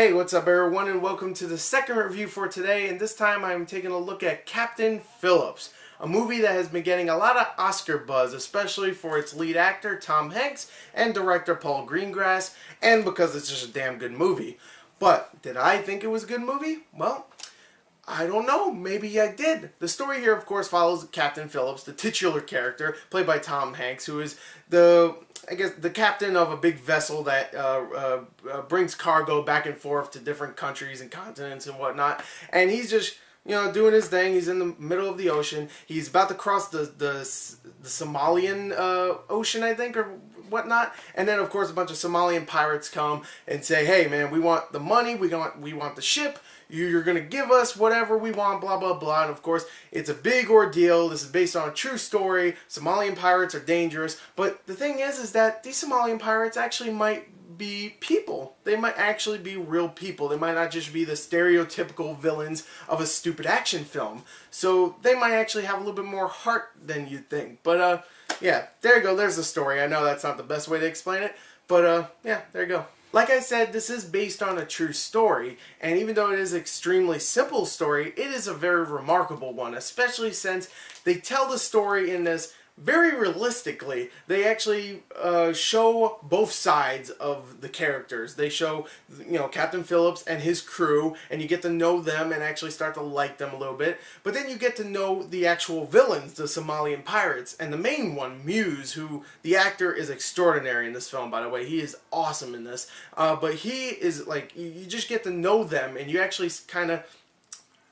Hey, what's up everyone, and welcome to the second review for today, and this time I'm taking a look at Captain Phillips, a movie that has been getting a lot of Oscar buzz, especially for its lead actor Tom Hanks and director Paul Greengrass, and because it's just a damn good movie. But did I think it was a good movie? Well, I don't know. Maybe I did. The story here, of course, follows Captain Phillips, the titular character, played by Tom Hanks, who is the captain of a big vessel that brings cargo back and forth to different countries and continents and whatnot. And he's just, doing his thing. He's in the middle of the ocean. He's about to cross the Somalian ocean, I think, or whatnot. And then, of course, a bunch of Somalian pirates come and say, "Hey, man, we want the money. We want the ship. You're going to give us whatever we want, blah, blah, blah." And of course, it's a big ordeal. This is based on a true story. Somalian pirates are dangerous. But the thing is that these Somalian pirates actually might be people. They might actually be real people. They might not just be the stereotypical villains of a stupid action film. So they might actually have a little bit more heart than you'd think. But yeah, there you go. There's the story. I know that's not the best way to explain it. But yeah, there you go. Like I said, this is based on a true story, and even though it is an extremely simple story, it is a very remarkable one, especially since they tell the story in this very realistically. They actually show both sides of the characters. They show, Captain Phillips and his crew, and you get to know them and actually start to like them a little bit. But then you get to know the actual villains, the Somalian pirates, and the main one, Muse, who the actor is extraordinary in this film, by the way. He is awesome in this. But he is, like, you just get to know them, and you actually kind of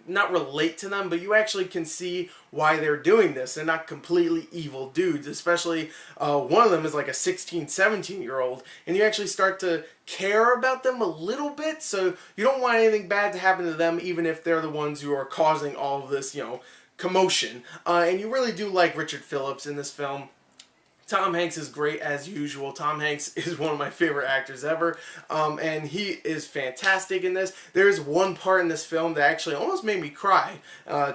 not relate to them, but you actually can see why they're doing this. They're not completely evil dudes, especially one of them is like a 16, 17-year-old, and you actually start to care about them a little bit, so you don't want anything bad to happen to them, even if they're the ones who are causing all of this, commotion. And you really do like Richard Phillips in this film. Tom Hanks is great as usual. Tom Hanks is one of my favorite actors ever, and he is fantastic in this. There's one part in this film that actually almost made me cry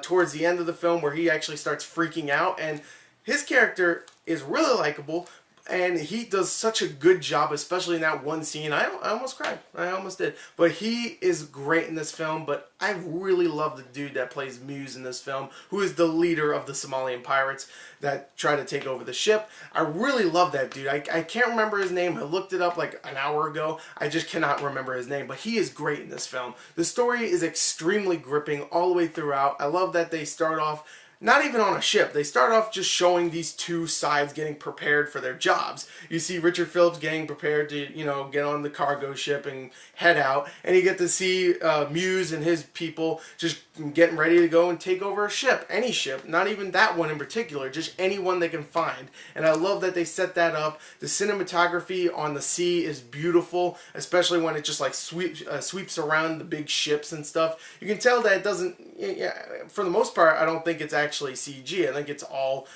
towards the end of the film, where he actually starts freaking out, and his character is really likable, and he does such a good job, especially in that one scene. I almost cried. I almost did. But he is great in this film, but I really love the dude that plays Muse in this film, who is the leader of the Somalian pirates that try to take over the ship. I really love that dude. I can't remember his name. I looked it up like an hour ago. I just cannot remember his name, but he is great in this film. The story is extremely gripping all the way throughout. I love that they start off not even on a ship. They start off just showing these two sides getting prepared for their jobs. You see Richard Phillips getting prepared to, get on the cargo ship and head out. And you get to see Muse and his people just getting ready to go and take over a ship. Any ship. Not even that one in particular. Just any one they can find. And I love that they set that up. The cinematography on the sea is beautiful. Especially when it just like sweeps around the big ships and stuff. You can tell that it doesn't, for the most part, I don't think it's actually CG. I think it's all,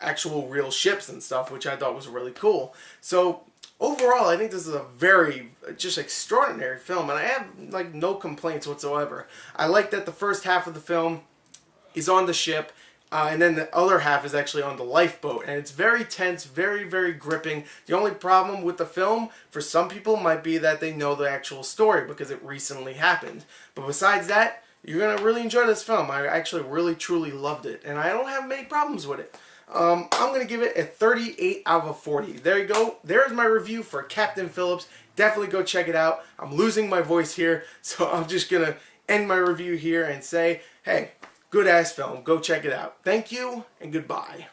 actual real ships and stuff, which I thought was really cool. So overall, I think this is a very just extraordinary film, and I have like no complaints whatsoever. I like that the first half of the film is on the ship, and then the other half is actually on the lifeboat, and it's very tense, very, very gripping. The only problem with the film, for some people, might be that they know the actual story because it recently happened. But besides that, you're going to really enjoy this film. I actually really, truly loved it, and I don't have many problems with it. I'm going to give it a 38 out of 40. There you go. There's my review for Captain Phillips. Definitely go check it out. I'm losing my voice here, so I'm just going to end my review here and say, hey, good-ass film. Go check it out. Thank you, and goodbye.